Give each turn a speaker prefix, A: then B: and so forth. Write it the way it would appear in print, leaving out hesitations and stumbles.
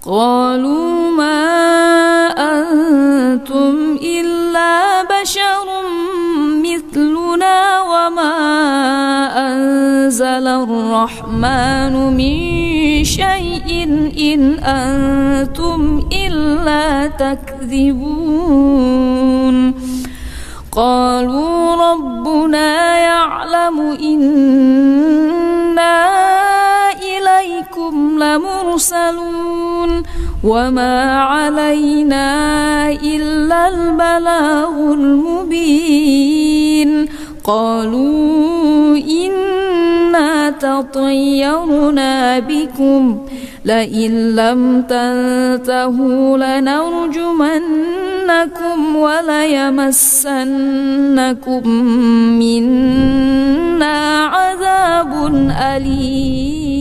A: قالوا ما أنتم إلا بشر مثلنا وما أنزل الرحمن من شيء إن أنتم إلا تكذبون قالوا ربنا يعلم إنا إليكم لمرسلون وما علينا إلا البلاغ المبين قالوا إنا تطيرنا بكم لئن لم تنتهوا لنرجمنكم وليمسنكم منا عذاب أليم.